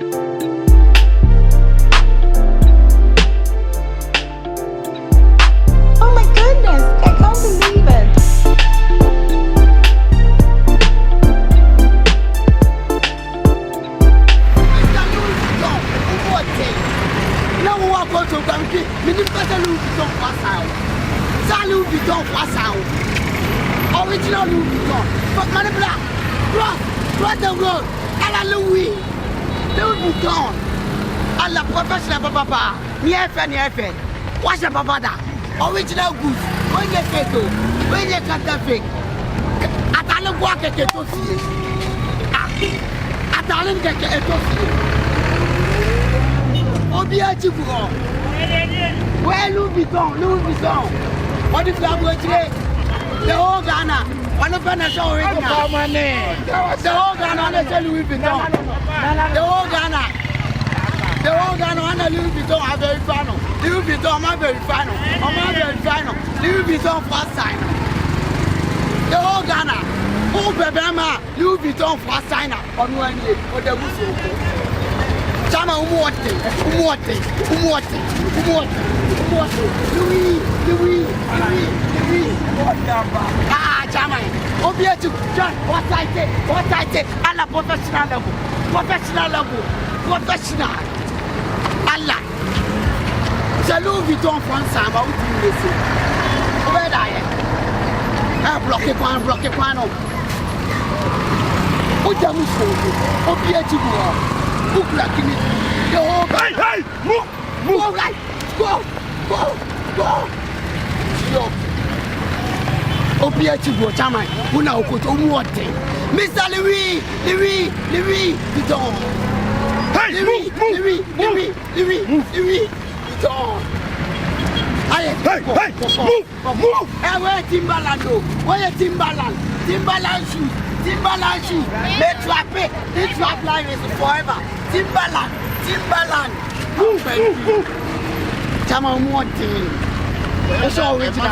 Oh my goodness, I can't believe it. Now we walk out to Banky, Minister Louis Vuitton pass out. Louis Vuitton pass out. Original Louis Vuitton. But money black. Cross the road. À la Louis Vuitton. À la professional papa. Ni FN. What's the papa da? Original goods. When you say so, when you cut the fake. Atale kwa keke to sie. Atale keke to sie. Obiachibuo. Where Louis Vuitton. What is that word today? The whole Ghana. One of them is already. The whole Ghana on Louis Vuitton. The whole Ghana on Louis Vuitton are very final. Louis Vuitton are very final. Louis Vuitton first time. The whole Ghana. Oh, Bebama, Louis Vuitton first signer on 1 year. What the Musu. Chama umote. Louis. Ah, Chama. Obiatu, John, what I say, Allah professional level. Allah. Louis Vuitton France, I'm out to listen. Where are you? Block it, one. What the Musu? Obiatu. Hey, move, right, go. Opiachigo, Chama, who now could what thing? Mr. Louis Vuitton. Hey, Louis Vuitton. Hey, move. And where Timbaland? Timbaland shoes. They trap it. This trap line is forever. Timbaland. Move. Chama Monte. That's all original.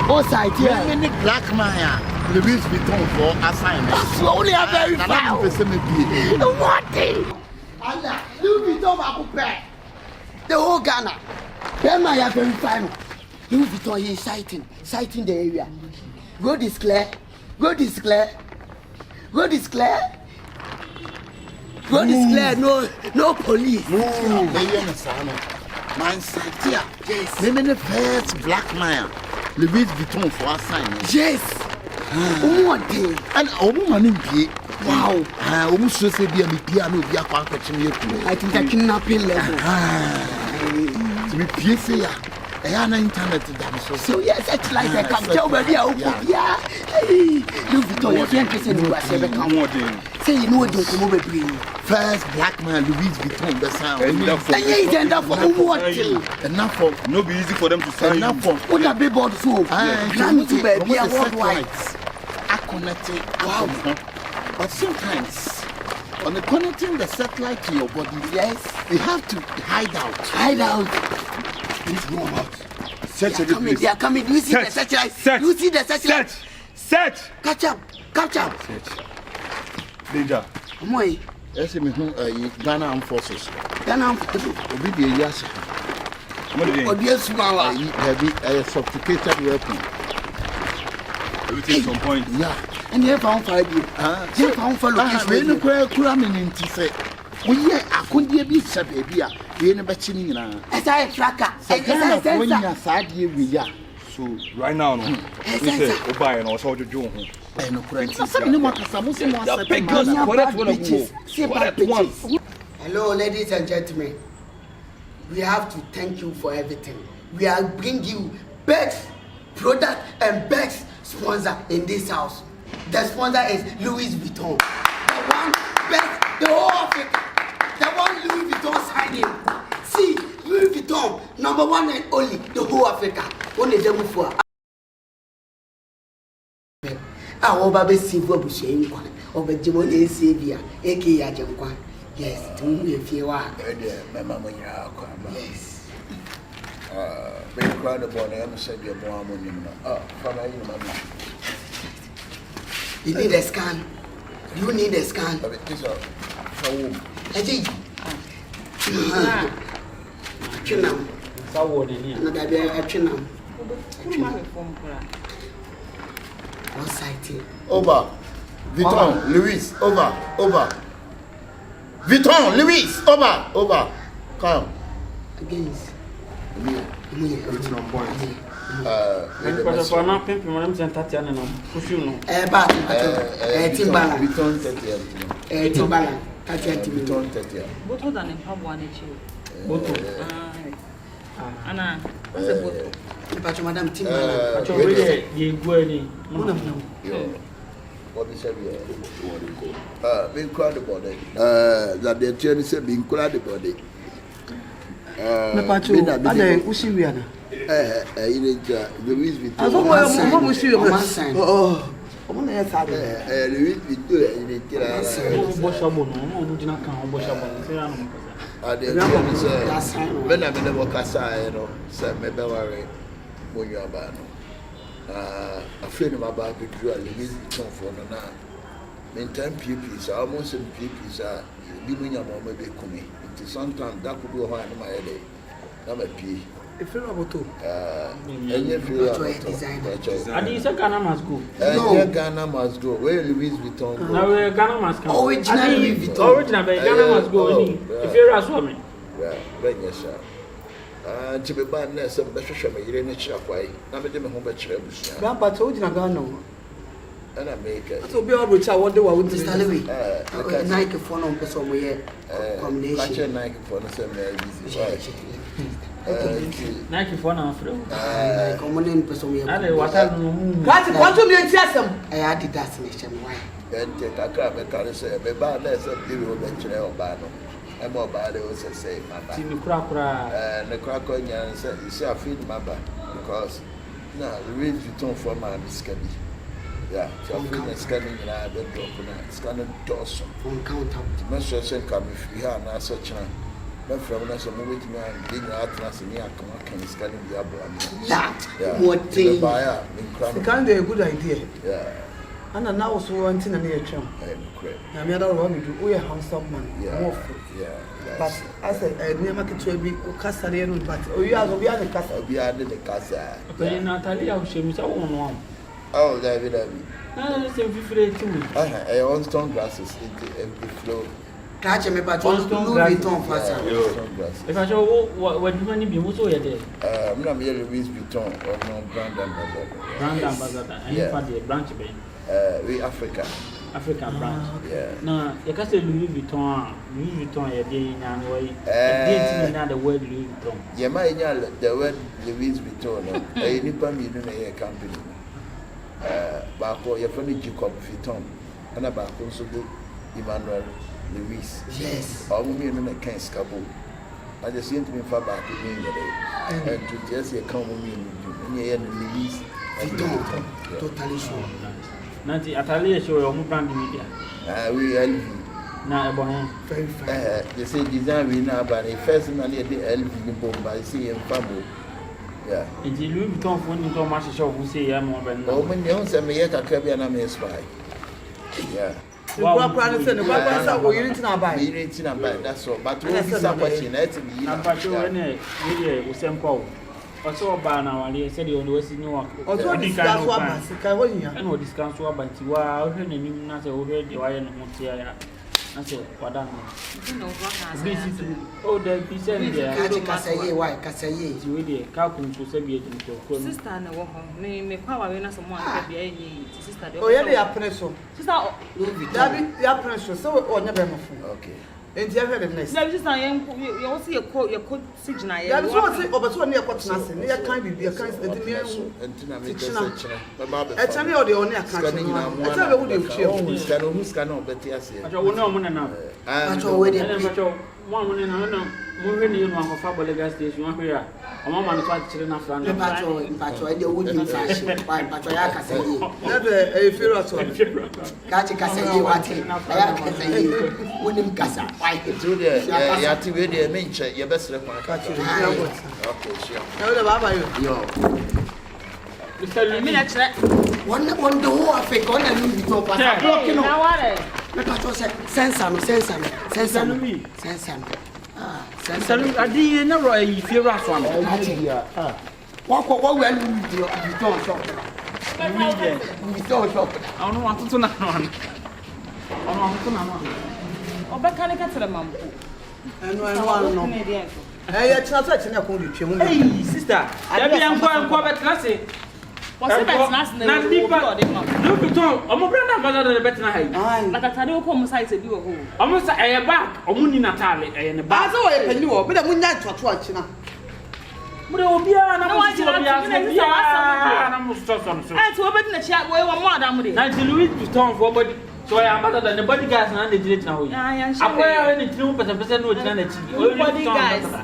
Oh, side here. Many black man. Louis Vuitton for assignment. Slowly, I'm very proud. Monte. Allah, Louis Vuitton va couper. The whole Ghana. Them are very final. Louis Vuitton is sighting the area. Go declare. No police. Man said here. Yes. Maybe the first black man. Louis Vuitton for assignment. Yes. What day? And a woman in P. Wow. I almost say be a piano be a conquering. I think I kidnapping level. To be PSA. I have internet. So yes, it's like I can tell where they are. Yeah. Hey, Louis Vuitton, your friend said you are 7 come. Say you know what you come over bring. First black man Louis Vuitton the sound. Enough for what? Enough for no be easy for them to sign. Enough for what a big board so. Now to be a worldwide. I connected. Wow. But sometimes on the connecting the satellite to your body, yes, you have to hide out. Please go out. They are coming. You see the satellite? Search. Catch up. Search. Danger. Moi. Yes, me Ghana Armed Forces. Obi be yes. Odious Mala. A sophisticated weapon. Everything some point. Yeah. And you found 5 years. You found for location. We no Kuramin into say. We I couldn't be said baby. We never chinning now. As I tracker. When you are sad, we are. So right now, no. We say Oba and also Joe. I know Hello, ladies and gentlemen. We have to thank you for everything. We are bringing you best product and best sponsor in this house. The sponsor is Louis Vuitton. The one best, the whole Africa. The one Louis Vuitton signing. See, Louis Vuitton, #1 and only, the whole Africa. Only them for. Our baby Silver Bushing, or the Jimmy Savior, aka Jamqua. Yes, to me if you are. Yes. Very proud about it. I'm saying you're born. Oh, from you need a scan. you need a scan? This is show. Eji. Chinam. Sawo de ni. No da be chinam. Kuma me phone kura. One side. Over. Vuitton, Louis, over. Vuitton, Louis, over. Come. Against. Written on point. Because for now, people want them to tell them. Push you know. But Timbala. Vuitton 30. Timbala. Vuitton 30. Boto than in pub one each. Boto. Anna, what's a boto? But Madame Timbala. But you really you go any. What is it? Being crowded body. That the attorney said being crowded body. Usiwiana. Louis Vuitton. Oh, I'm going to Louis Vuitton. Boshabo no, no did not come Boshabo. The attorney said, when I'm in the Wakasa, said, maybe when you are bad. A friend of my baby drew a Louis Vuitton for now. Meantime, pupils are almost in pupils are giving your mama be coming. Sometimes that could be a hand in my head. I'm a P. If you're about to, and you feel And you say Ghana must go. Ghana must go. Where Louis Vuitton? Now Ghana must come. Original Louis Vuitton. Original, Ghana must go. If you're a woman. Well, bring your shot. To be bad, nurse, and better show me. You didn't shop away. I'm a demon home at Chebus. Grandpa told you Ghana. And I make it. So be all rich. I wonder what would this Louis Nike phone on person we combination. Nike for the same Nike for now, Afrah. Common in person we And what I know. That's quantum enthusiasm. I had the destination. Why? Then take a crab and carry say, be bad, let's have you venture or bano. I'm more bad, they also say, Mama. Timmy Crackra. And the crack on you said, you see, I feel Mama because now the real Vuitton for my scanning. Yeah, so I'm feeling scanning in our bedroom, scanning doors on counter. The menstruation come if we have now such a man from us, a movie to me and being out as a near can scanning the abroad. That what thing? Buyer, Can't be a good idea. Yeah. And now also one thing near Trump. I mean, I don't want to do. We are handsome man. Yeah. But I said, near market to be Castarian, but you are the castle. We are the casa. But in Natalia, she was one. Oh, David. No, it's a different too. I want stone glasses into every flow. Catch me, but one stone Vuitton for If I show what you want to be most of it. I'm not merely Louis Vuitton or no brand ambassador. Brand ambassador, and you find the branch bank. We African branch. Yeah. No, you can say Louis Vuitton, a day in and way. The word Louis Vuitton. Yeah, my the word Louis Vuitton, a Nippon Union company. Bako, your friend Jacob Vuitton, and about also Emmanuel Louis. Yes. All women in a can scabble. I just seem to be far back in the day. And to just a common meaning, Louis Vuitton. Totally sure. Nanti Atalia show your brand media. We LV. Now, about Very fine. They say design we now, but the first man the LV bomb by seeing Fabo. Yeah. It's Louis Vuitton for you to match shop who say I'm more than oh, when you don't say me yet, I can't be an spy. Yeah. Well, you didn't buy. We didn't buy, that's all. But we'll be somebody in it. I'm not sure any with some call. What's all by now? I said you always in New York. Also, discuss what I know discounts were by Tiwa, and not already. I am not here. I said, what I oh, there be sent there. Why? Cassaye. You really calculate to say it. Sister and a woman may power in someone can be a sister. Oh, yeah, they are pressure. Sister, they are pressure. So, or never. Okay. And you have a nice. No, just I am. You also your quote, your code signal. That is what I say, but one near what's nothing. They are kind of be a kind of and I tell you, the only account. I tell you, who who's cannot bet yes. I don't know when enough. I'm already one in another. Moving in one of our legal station. One here. A woman tried to enough. Patrol, the wooden fashion. Why, Patriarch say, never a fear at all. Catch a Cassaye, what I can say, wooden Cassa. Why, do there? You have to read the main check. Your best report. Okay, sure. Mr. Limit. One the whole of a corner, you talk about. Sensano. Ah, Sensano. I didn't know if you're a swam. What will you do? I don't want to know. Obekane ka tele mampo. know. Hey, it's not such an account. Hey, sister. I'm going to class. Was it last night? Not people. No, I'm a brother the better. Like I tell you, come side to do a hole. Almost a back, or Muni Natale, and a back. I know, but I wouldn't like to watch. But it will be an to open the chat where one more than with it. Louis Vuitton for body. So I am better than the bodyguards and the did now. I'm wearing it too, but the person would tell it.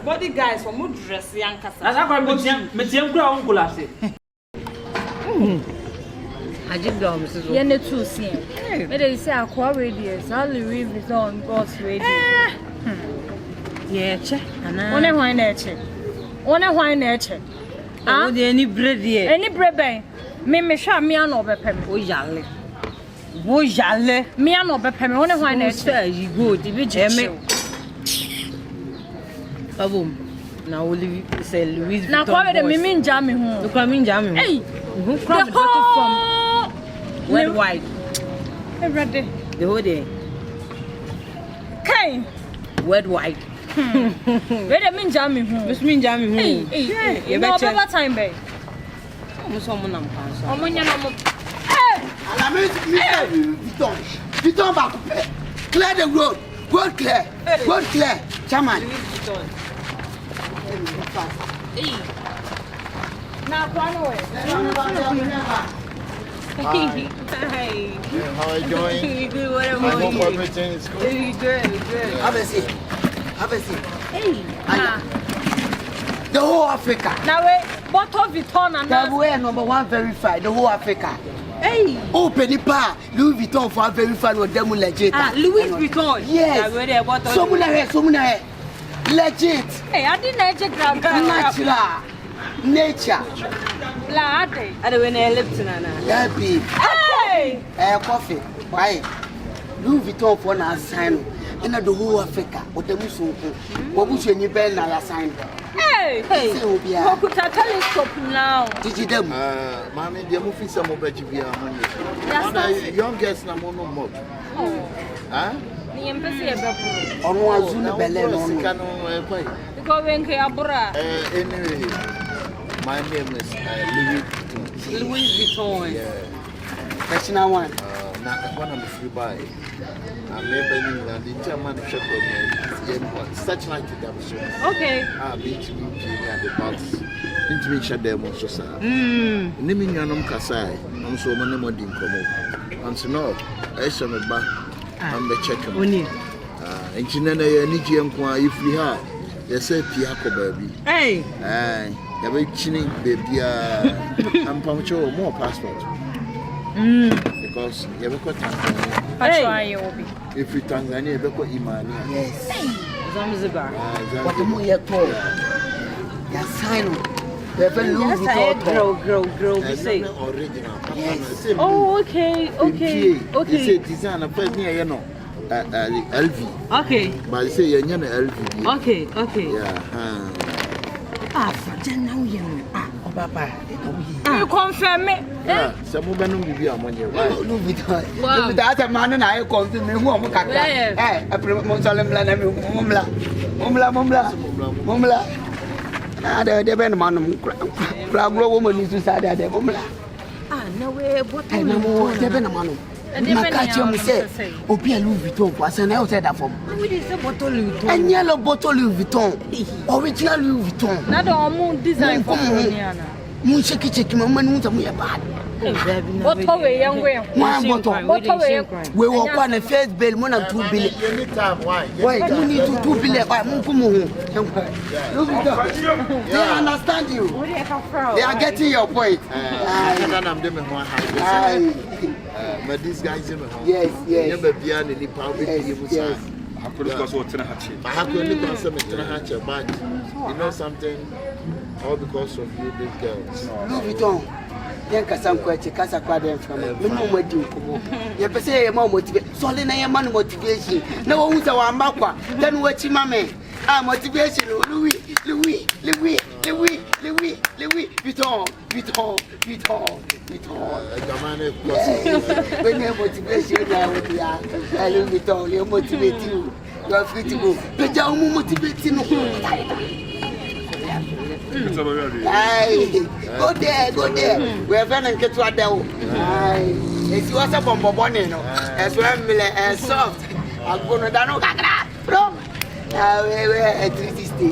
Body guys for mood dress, young Cassa. As I'm Medium Ground Gulassy. I did go, Mrs. Yenna too soon. But they say a core radius, I'll leave it on God's radio. Yeah, check. Only wine nature. Only wine nature. Ah, any bread here. Any bread, me shall me an overpay. Oh, Yale. Bojale, Me an overpay, only wine nature. You go, the vigil. Boom. Now we'll leave say Louis. Now, quite a mimmin jamming home. Look, I'm in jamming. Hey, who crowd the bottle from worldwide? Ready. The whole day. Okay. Worldwide. Wait a minute, jamming home. Which means jamming. Hey, you know about time, babe. Someone I'm passing. Oh, when you're not. Viton back. Clear the road. Road clear. Chairman. Now, one way. Hey. How are you doing? You good? What I hope everything is good. You good? Have a seat. Hey. The whole Africa. Now, wait. Bottle Vuitton and That way number one verified. The whole Africa. Hey. Open the bar. Louis Vuitton for verified with them legit. Louis Vuitton. Yes. Someone here. Legit. Hey, I didn't grab Nature. Lade. I don't want to Lipton. Yeah, babe. Hey. Coffee. Why? Louis Vuitton for na sign. In the whole Africa. What the Musu? What was your new bell na sign? Hey. What could I telescope now? Did you them? Mommy, the movie some of the young girls na mono mod. Huh? The embassy about On one Zulu Belen. because when Abura. Anyway, my name is Louis Vuitton. Yeah. Personal one. Now, when I'm free by, I'm maybe the German shop such like the Dabso. Okay. Beach and the box. Into me, shut them also, sir. Naming your name Kasai, I'm so many more didn't come up. And so, no, I shall not back. I'm the checker. And she never need you if we have. They say Piaco baby. Hey. You're very chinning, baby. I'm punctual more passport. Because you have got Tanzania. Hey. If you Tanzania, you have got Imani. Yes. Zanzibar. What the more you call? Your sign. They're very Louis Vuitton. Grow. We say. Original. Yes. Oh, okay. They say design a first near, you know. LV. Okay. But they say you're not LV. Okay. For now, you know. Papa. You confirm me. Yeah, some women will be on your way. Louis Vuitton. That's a man and I come to me. Who am I? I promote Monsalam Mumla. The Ben Manum, Crab woman is to say that the Mumla. No way. What I know the Ben Manum. And then catch him say, Opia Louis Vuitton was an outsider from. And yellow bottle Louis Vuitton. Original Louis Vuitton. Not all moon design for Moniana. Moon chicken, Mamma, who's a mere bad. What away, young way? One bottle. What away? We walk on a first bill, more than 2 billion. Why do you need to 2 billion by Munkumu? They understand you. They are getting your point. But these guys, yes. Never beyond any power. Yes. I could have got what I have to look on some hatcher, but you know something? All because of you, these girls. Louis Vuitton. Yankasam Quachi, Casa Quadam from Minimum Duke. You per se a more motivation, Solina Yaman motivation. No one's our Mapa, then what you mammy. Ah, motivation, Louis, Vuitton. When you motivation, I will be told you motivate you. You are free to go. But you motivate you. Go there. We are going to get to a devil. It's what's up on Bobonino, as well and soft. I'm going to Dano Gagra. Bro, we're at 360.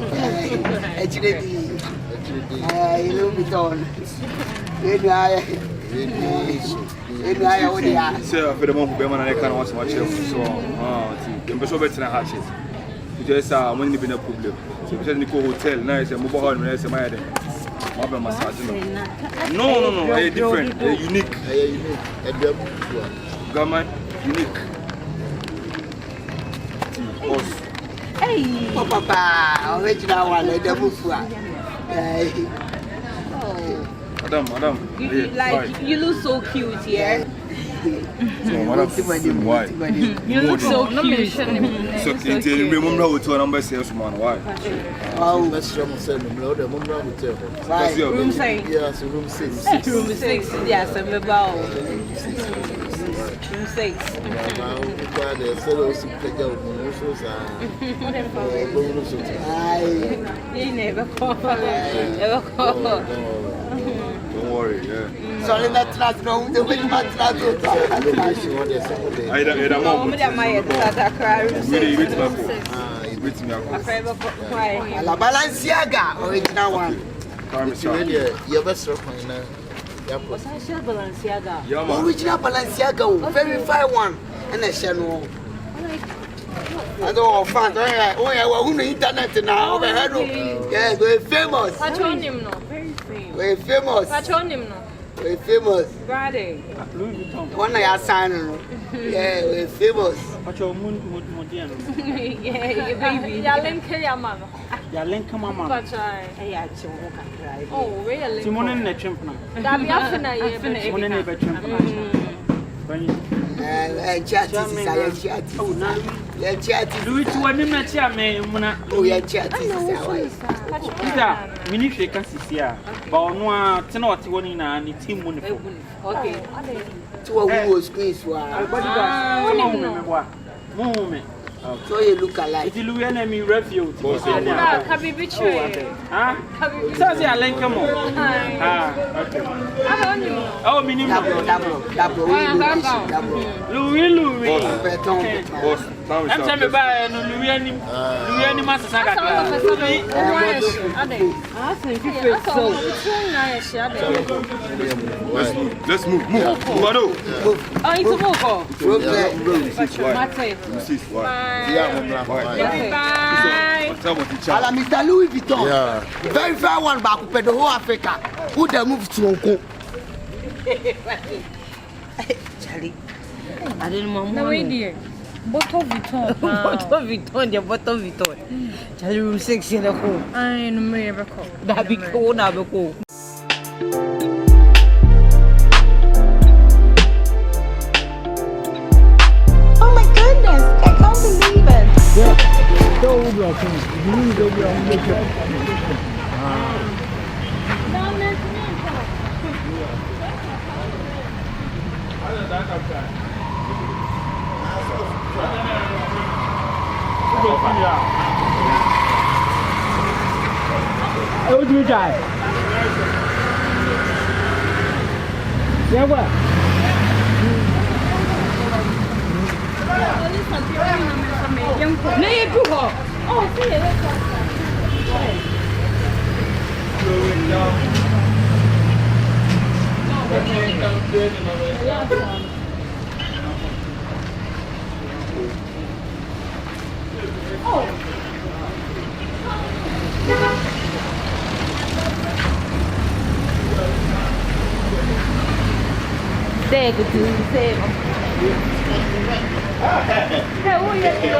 You know, be done. Sir, for the moment, Beman, I can't watch my chef. So, I'm so better than hatches. Just when you've been a problem. So, because you go hotel, nice and mobile home, nice and my head. No, they're different, they're unique. Government, unique. Hey, Papa, original one, the Mufua. Madam. You look so cute, yeah. Why? You look so cute. So, remember what to number sales man? Why? Oh, let's show myself. The mom will tell her. Room 6. Yes, room 6. Room 6. Yes, I'm about room 6. You never call. Don't worry, yeah. Sorry, that's not wrong. The way you might not do it. I don't know. La Balenciaga, original one. Your best friend. Original Balenciaga, very fine one. And a channel. I don't find who the internet now. Yeah, we're famous. We're famous. We're famous. One I sign. Yeah, we're famous. Oh, really? So you look alike. If you look at me, refuge. Akabeezer. Huh? Says I like him. Okay. Oh, minimum. Double. Louis. Boss, I'm telling you, Louis Master Saga. Let's move. Oh, it's a move. Ala Mr. Louis Vuitton. Yeah. Very fair one back up the whole Africa. Who they move to Hong Kong? Charlie, I didn't want No idea. Bottle Vuitton. Bottle Vuitton. Charlie, room 6 in the home. I know me ever call. That be cool, now be cool. Oh my goodness, I can't believe it. What do you try? Yeah, what? Nee, doe hoor. Oh, zie je, dat Zeg het u, zeg het. Hey, hoe je het doen?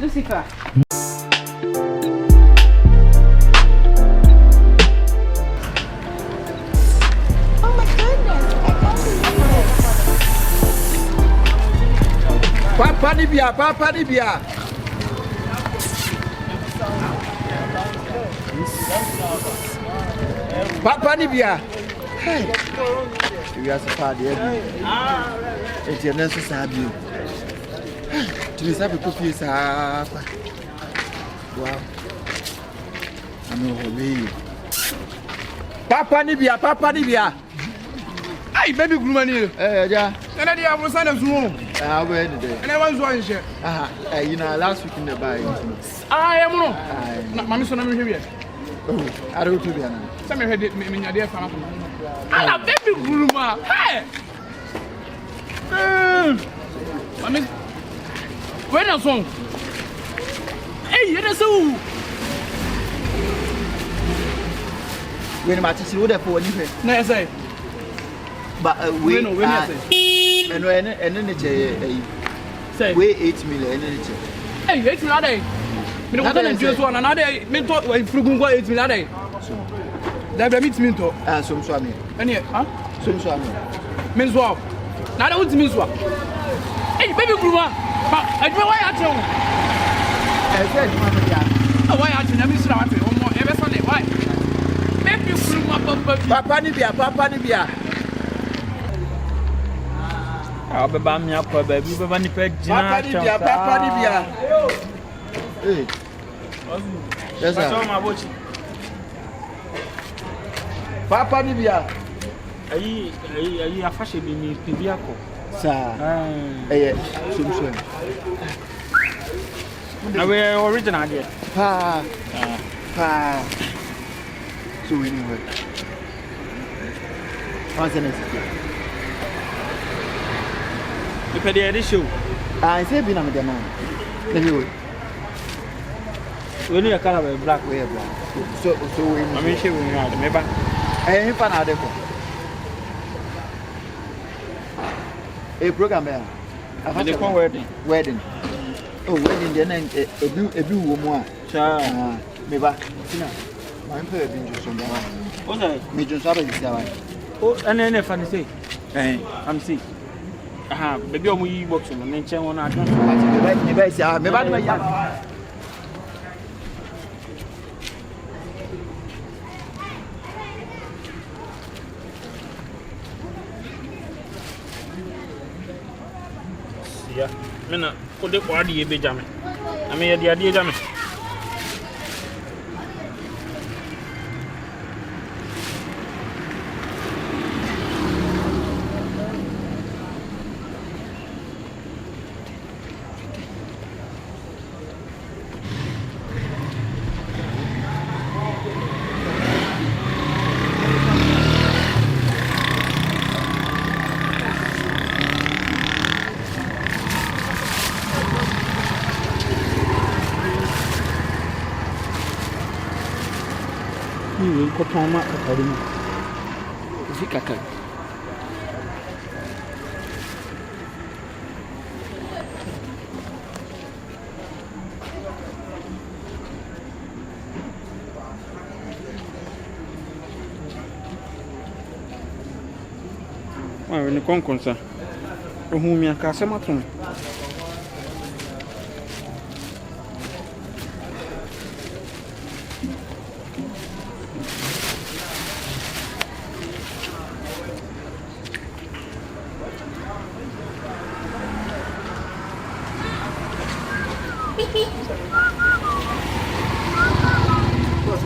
Lucifer. Oh my goodness, I can't believe it. Papa ni bia. Papa ni bia. Hey. We are so far there. It's your nurse sabi. Tu me sabe coffee sa. Wow. I'm over. Papa ni bia. Ay baby glumani. Ja. Ena dia mo sana zuo. Where did Ena wan zuo nche. You know, last week in the bar. Am no. Na mami so na me hwe. Oh, I don't to be an. Say me hwe me nya dia fa na. Ala baby gluma. Hey. Mami. When na song. Hey, you so. When my teacher would have for you. Na say. But we no, when you say. And Say. We 8 million energy. Hey, 8 million day. Me no go to so na na dey me to we frugun go 8 million day. Da be meet me to. So me. Any, huh? So me. Me so. Na dey want me so. Hey, baby gluma. Ba, adwe why at you? Said mama dia. Oh, why at you? Na me sura wat. Omo, e be so dey. Why? Baby gluma Papa ni bia. I'll be back me up, baby. But when you pay Papa ni bia. Hey. Yes, sir. Papa ni bia. Ayi afashe bi mi pibiako. Sir. So. Na we original there. Pa. So we know it. What's the next? You pay the show. I say be na me dey man. Let me wait. We need a color of black. We black. So we. I mean, she will have me back. If I na dey for. A program there. They call wedding. Oh, wedding there na ebi wo mu a. Cha. Me ba. Tina. My pay be just on that. What's that? Me just sabe this one. Oh, and funny say. I'm sick. Baby, I'm going to work on the chain on our country. Me ba sia, me ba ya. Yeah. Me na ko de ko adi be jame. Ame ye dia jame. Ni ko toma akari mu. Fika kan. Ni konkonsa. Ohun mi aka se matun.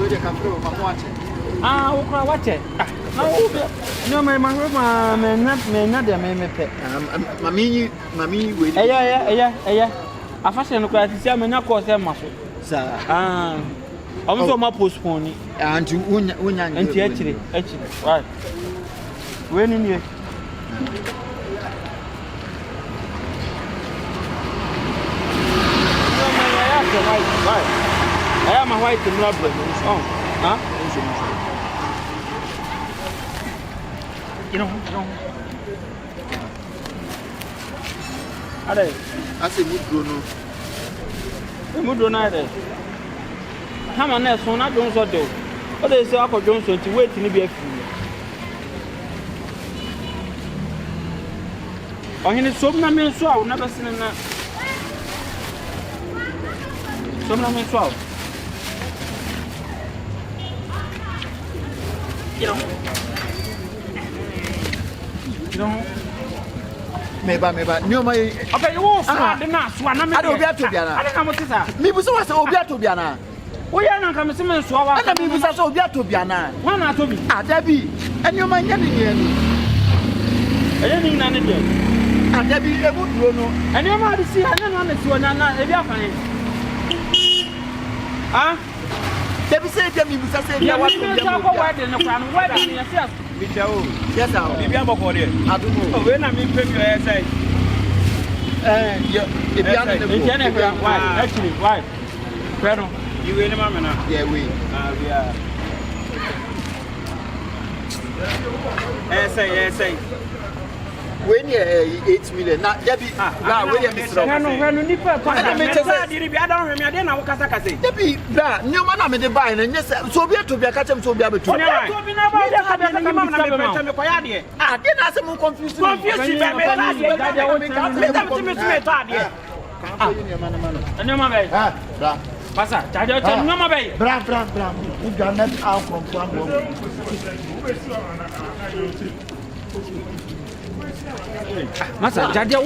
we dey come through mama watch. Ah, watch it. No, my not there, my pet. Mami, we. Yeah. A fashion class is a man, course, their muscle. Sir, also my postpone. And you win Actually, right. When in here? I am a white and lovely. Huh? You know. I say Mood Ronaldo. Come on, that's one I don't so do. What they say, Uncle Johnson to wait to be a fool. Oh, he is so many so I will never seen that. So many so. You know. Meba. No my. Okay, you won't swat the nurse. I don't get to be an. I don't know what is that. Me was Obia to be an. We are not coming to swallow. I mean, we also Obia to be an. One out of me. Ah, Debbie, and you might get it. I didn't know anything. Ah, Debbie, a good Bruno. And you might see, I don't want to see another. If you are fine. Ah? Debbie said, Debbie, we say, you want to go wide in the ground. Why don't you yourself? Yes, I'll be able to it. I don't know. When I'm in preview, I say, actually, why? Colonel, you in a moment. Yeah, we are. Say. When you 8 million, not Debbie. Now, when you miss I don't remember. I didn't know what I say. Debbie, no man, I'm the buying, and yes, so be to be a catch him to be able to. I didn't ask him confused. Passa, tell me, Mama Bay. Bra. You got not out from Massa, Jaja.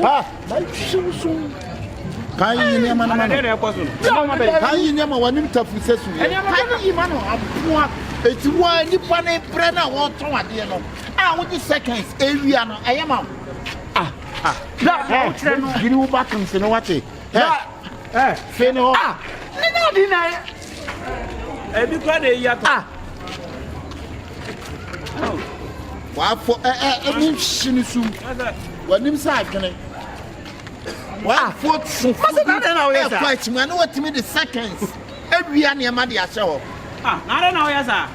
Can you near Can you near one him tough with Sessu? Can you man it's why you pan a prenna or two at the end. I want the seconds, Aviano, I am. You know back and say, no, what it? Say no. No, deny. Have you got a yacht? Why for a shinisu? When him side can I? Why for so quite man, what to me the seconds? Every year, my dear show. I don't know, yes, sir.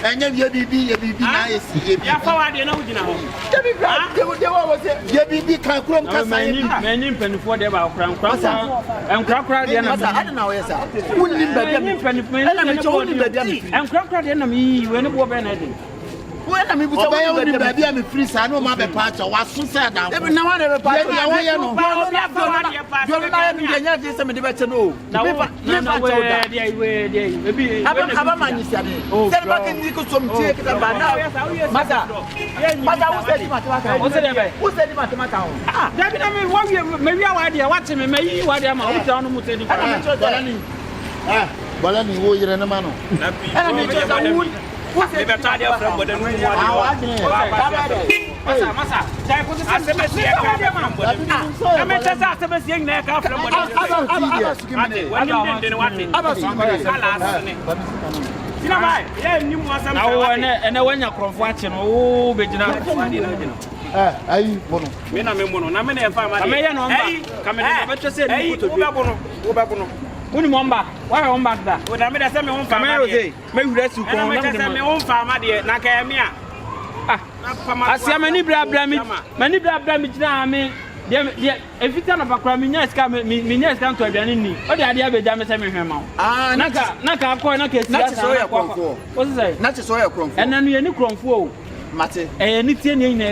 And you be nice. Yeah, forward, you know, Be can't come many penny for the about crown and crack right the enemy. I don't know, yes, sir. And crack right the enemy when it was Benedict. When I mean, baby, I'm free, I know my part. Was so sad now. Every now and then, What's the better from what Uni momba, why on back that? When I made a semi on family, maybe that's you come on my own family, Nakamia. I see many many now. I mean, if you turn up a crime, yes, come to a Janini. What the idea of a damage? Naka, what's that? Not a soil crumb, and then you crumb for Mate, and it's in and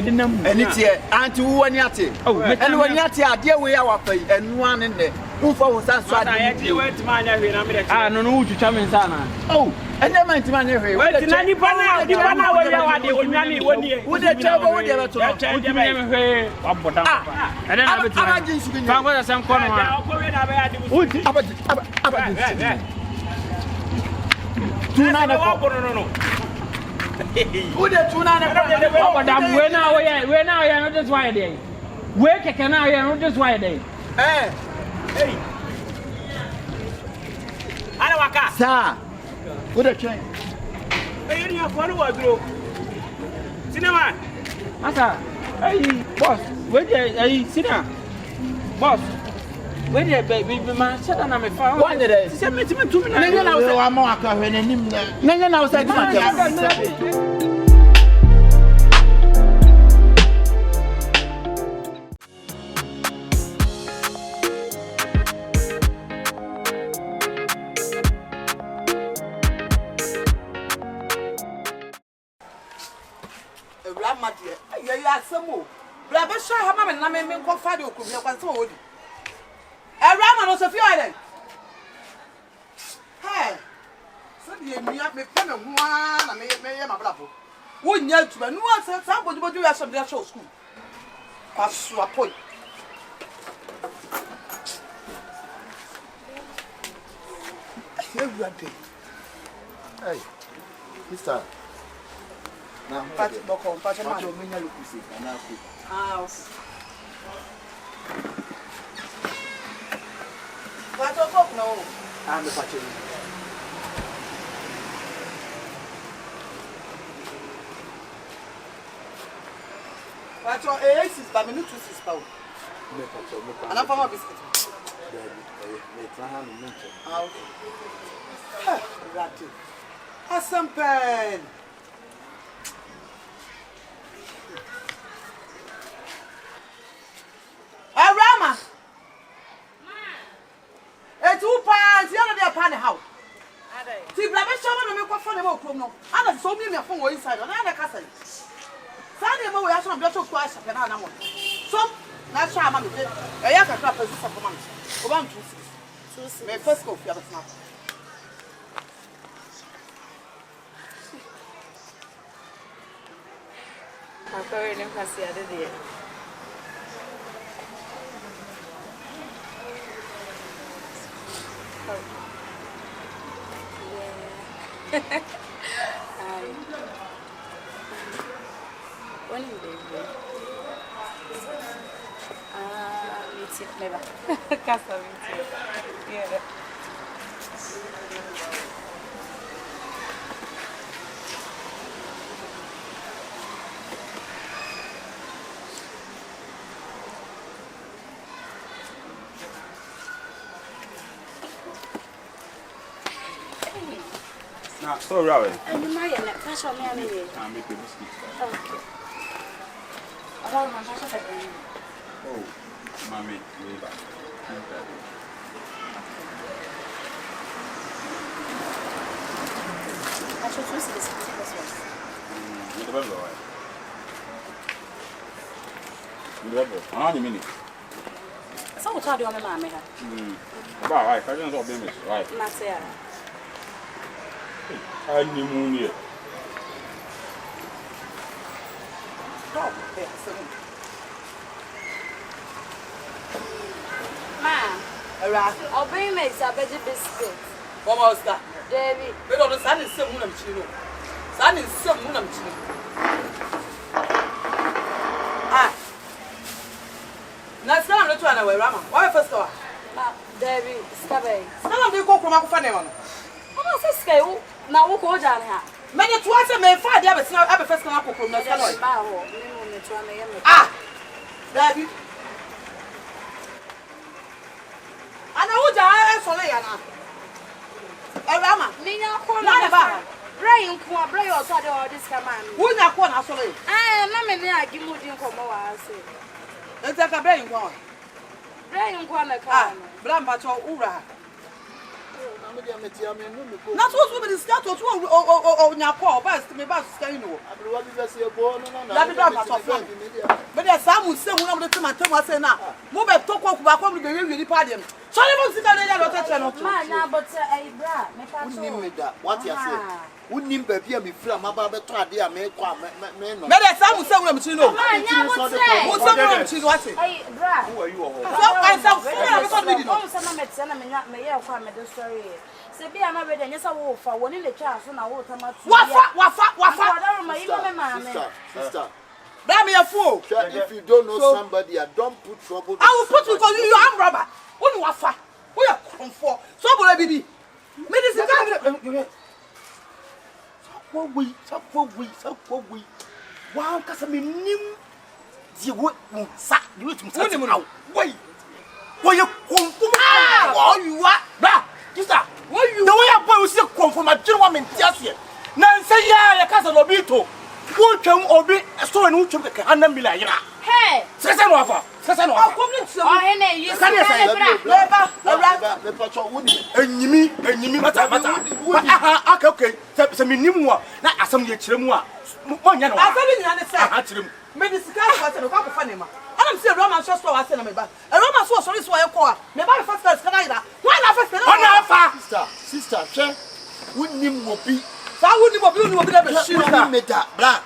it's here, and to one yati. Oh, and one yati, dear way our pay, and one in there. Who was that? I don't know to come in Sana. Oh, and then my man every way. Would the trouble with the and then I will some corner. 2 No. Who the 2 9? But I'm where now we are not just why day. Where can now we are not just why day. Hey. Ana waka. Sir. Who the train? Hey, you are going to go. Cinema. Asa. Hey, boss. Where the cinema? Boss. Where the baby man said I'm a fan. One day. She said me 2 minutes. Nanya na usa wa mo aka hwe nanim na. Nanya na usa Hey, Mister. Now, Pati boko, pati man. Pacho minya lukusi kana ku. House. Pato boko no. Me pacho. Pato A6 ba me no 26 pa. Me pacho. Ana fa ma biscuit. Me traha no munche. Rati. Asampen. Rama. E tu pa, ti ana dey pa ne how. Ti bla be show no me kwa phone mo krom no. Ana so mi me phone wo inside. Na na ka say. Sunday mo we aso na be to kwa sha pe na na mo. So, na sha ma me. E ya ka pa su sa ko ma. O ba ntu. Me first go fi abasna. Aku ini masih ada dia. Leva. Casa 20. Yeah. So Rawi. And you might let cash on me. I'll make a biscuit. Okay. Oh, my gosh, Oh, mommy, way back. I should use this one. You remember? How many minutes? So what are you on my mammy? About right, I don't know business, right? Not there. I need moon here. Ma, I'll bring me a veggie biscuit. What was that? David. We don't stand in some moon chino. Stand in some moon chino. Now stand on the one away, Rama. Why first go? David, Scabby. Stand on the cook from Uncle Fanny. What was this? Now, who called down here? Many twice I may find the other first come up from the David. And I would die for Leana. Rama, Nina, Corner, Brian, Brian, or Sadio, or this command. who not one actually? I give you come over. Let's take a brain one. Brian, Corner, Blambato, Ura. Not what women is that or your poor best to me about Scano. But there's some who say one of the time I say now. Move a talk back on the really party. Sorry, I'm sitting there. Man, but bra, me pass. What you say? Who name baby and be from my barber to a dear man? Maybe some say, I'm to know. Hey, bra. Who are you? Sebi amabe de nyesa wo fa woni le twa so na wo tama tu sister blame your fool if you don't know somebody I don't put trouble I will put because you am rubber woni wafa wo ya konfo so bolo bibi medicine sapo we wa kasa me nim di wo sa di wo tum sa woi wo ye konfo wo you are bra sister the way I boy see come from my general mentality. Nancy ya kasa no bito. Wo twam obi so no twam ka anam bi la yira. Hey. Sese no afa. Oh ene you me pacho woni. Enyimi mata. Aha okay. Se me nimu a na asam ye kiremu a. Mo nya no. Asam ni nya ne se. Aha kiremu. Me di sika fa se no ka fa ne ma. I'm saying Roman show store was saying me ba. A Roman show sorry so I call. Me ba first class can I da. Why na first class? Sister, che. Wunnim obi. Fa wunnim obi da be shi na me da. Bra.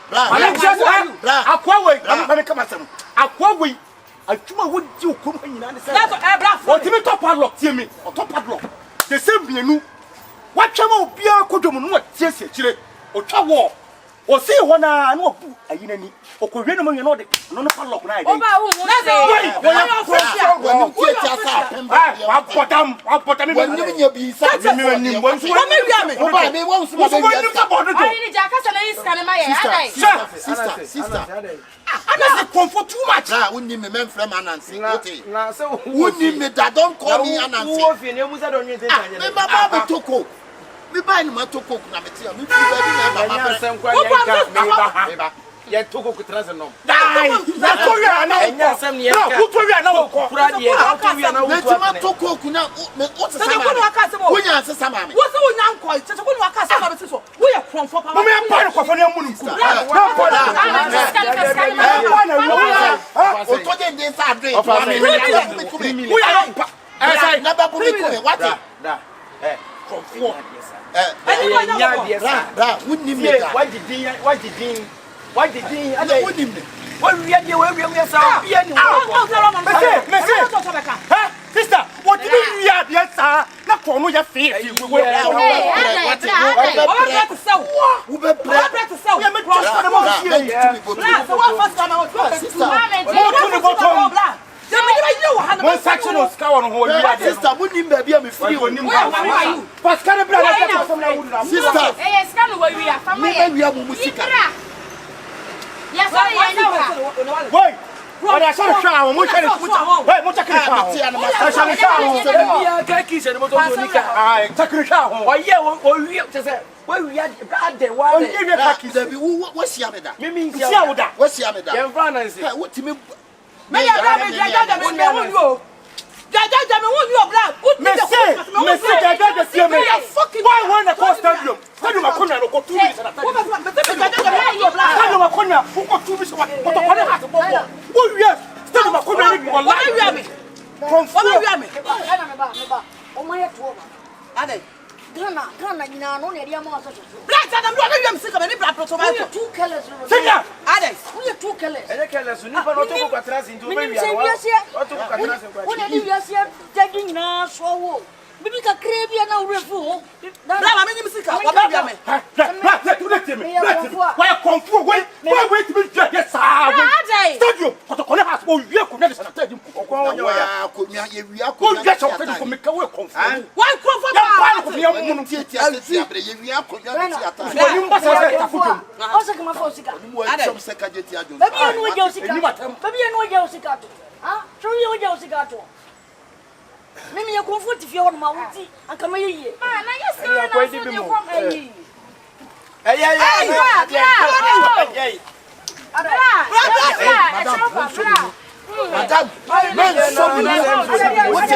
Akwa we. Me come asem. Akwa we. Atuma wodi okom nyina ne say. That's bra. What me top padlock tie me. Top padlock. The same bienu. Watchama obi akodwom no atiesie kire. Otwa wo. O see hona na obu ayinani. Okowie no mo de no padlock na ide. Oba wo mo say. Wo tie asa pemba. Wa potam me nim nya bi sa. Me nim wo nso. Wo me wia me. Oba me wo nso ma be wia. Ai ni jaka sa na iska ne ma ye. Adai. Sister. Ana se comfort too much. Na wonni me memfrem Anansi. Okay. Na se wonni me da don't call me Anansi. Wo fie ne mu sa don yin tenta. Me baba be toko. Me buy no toko na me tia. Me fi ba bi na baba. Me ba. Ye toko ku trase no. Dai. Na to wi ana. Enya sam ne ye ka. Ku to wi ana wo ko. Kura de ye. To wi ana wo ko. Me toko ku na me o se sama. Wo nya se sama me. Wo se wo nya nko. Se ko ni waka sama be se so. Wo ye kromfo pa. Mo me pa ni kwafo ne mu ni ku. Na pa da. O to de ndin sa adre. Wo ya pa. Sai na ba bu mi ku me wati. Da. Kromfo. Bra, wouldn't me. Why did I wouldn't me. What we are sister, what did we have? Yes, sir. Not for me, your feet. One section of scour on whole sister, wouldn't be a free on him. Pascal, sister, we are family. Yes, I know. Wait. What I saw shower, what I saw. Wait, what I can I take shower. Why, yeah, what we have to say. Well, we had bad day. Why, what's Yamada? Meaning, what's Yamada? You're running. What to me? May I go? Jaja, won't you black? Why want to cost them? Tell you my corner, go 2 minutes. Tell you my corner, who got 2 minutes. What the one has a bubble? Oh, yes, tell you my corner, why you have me? From follow me. Oh, my head to over. Are they? Gana, you know, only a more. Black, I'm sick of any black tomato. 2 colors. Say that. Are they? Only 2 colors. And the colors, you never know what trans into maybe. What are you here? Tagging now, so. Maybe a crabby and now refu. I'm in sick. Why come for? Wait to be yes, I tell you. What the corner has all you could never tell you. We are going to get something for me. Why come for Mimi ya comfort if you want mauti akama yiye ah na yes na kwa dibi mo madam men so bi what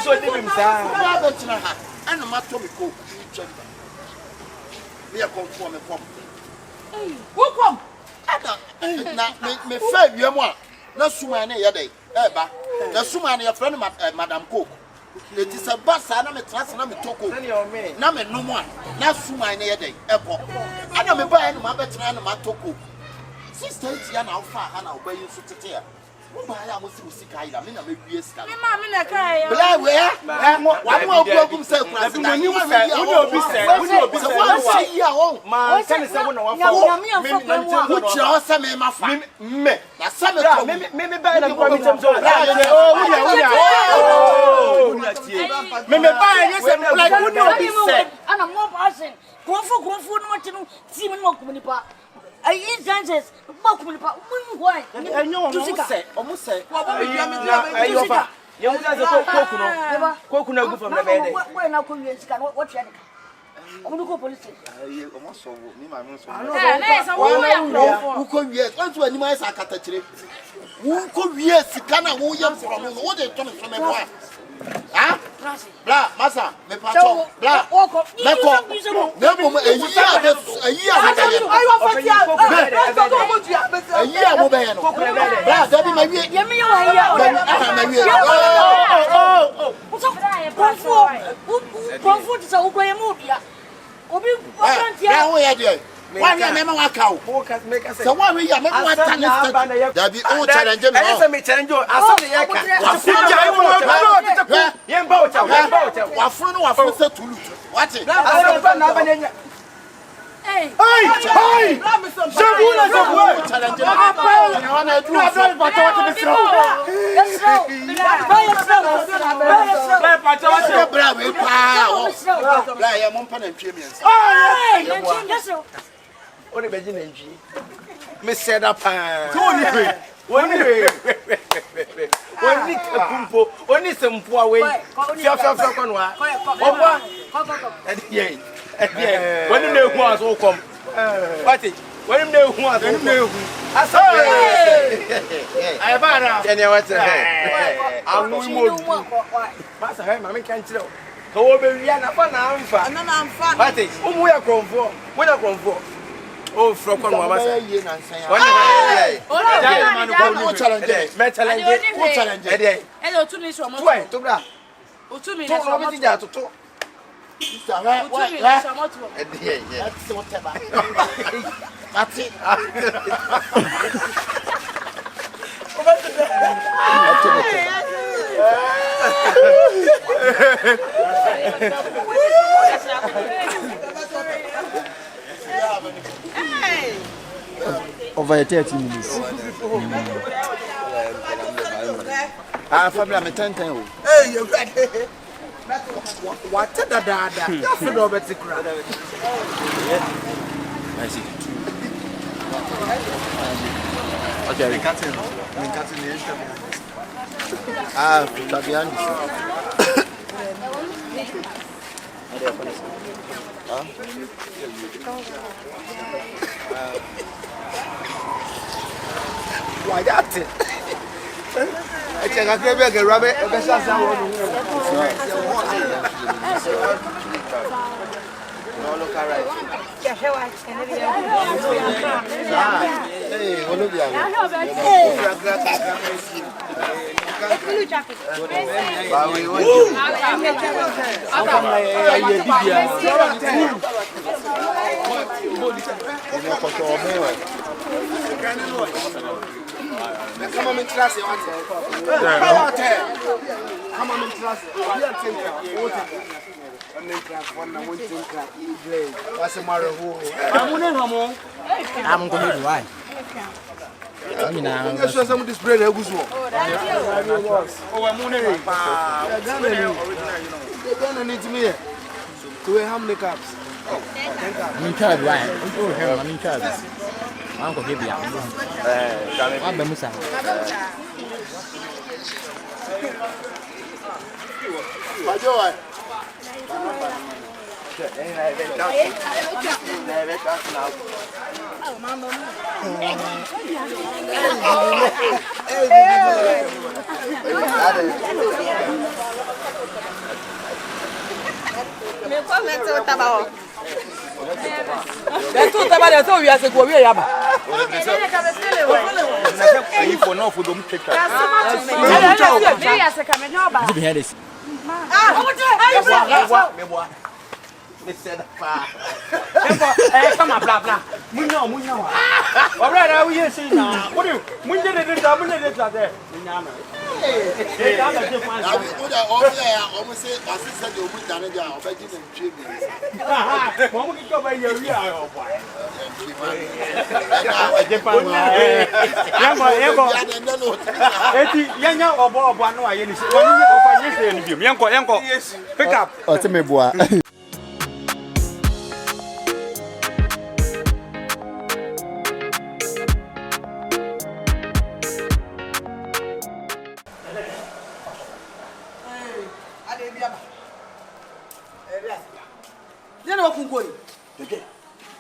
so dibi msa ana mato mi ko chamba me ya comfort me kom wo kom ana na me fa wiam a na suma na ye dai eba The Suman, your friend, Madam Cook. It is a bus, and I'm a trust, and I'm a toko. Now, no more. Now, Suman, airport. I don't buy my better and my toko. 6 years now, far, and I'll buy you to tear. I was sick. I mean, I'm a years. I'm one more welcome, sir. Instances, why? Almost say, young guys are coconut go from the bed. When I come here, what you I'm going to go police. Almost so, me, my who could yes, once when you might say, who could yes, Ghana, who young from what they told me from a boy. Ah, blah, massa, me patrol, blah, why never walk out? So why we are never one time? There be all challenge. I me challenge you. I saw the what it? Hey! Me said up only some poor way. When you know who has all come, what it? When you know who has all come, I have I'm no more. Master, I can't tell. Go over here, I'm fun. What it? Whom we are grown for? What are grown for? Oh, from one of us. Over 30 minutes. Family, I'm 10. Hey, you're right. What the dada? You're for Robert the crowd. I see. Okay, we cut in. Ah, Fabian. Why that's it? I check a baby, a rabbit, a best as I want. Look alright. Hey, Olivia. Come on, class. Come on, class. What's the matter? I'm going to why. I mean, I'm just some of this bread. Oh, I'm going to need me to how many cups? I'm in charge, right? I'm in charge. I'm going to give you. I'm the Musa. Oh, Mama. That's what about so we are going to yaba. For no for them take that. Come on, blah blah. Munya. Alright, I will say now. What do you? Munya did it there. Munya. Hey, I'm a different. I would almost say, as I said, you would done it. I'll bet you some chickens. Mom, you go by your real. Pick up. Oh, to me, boy.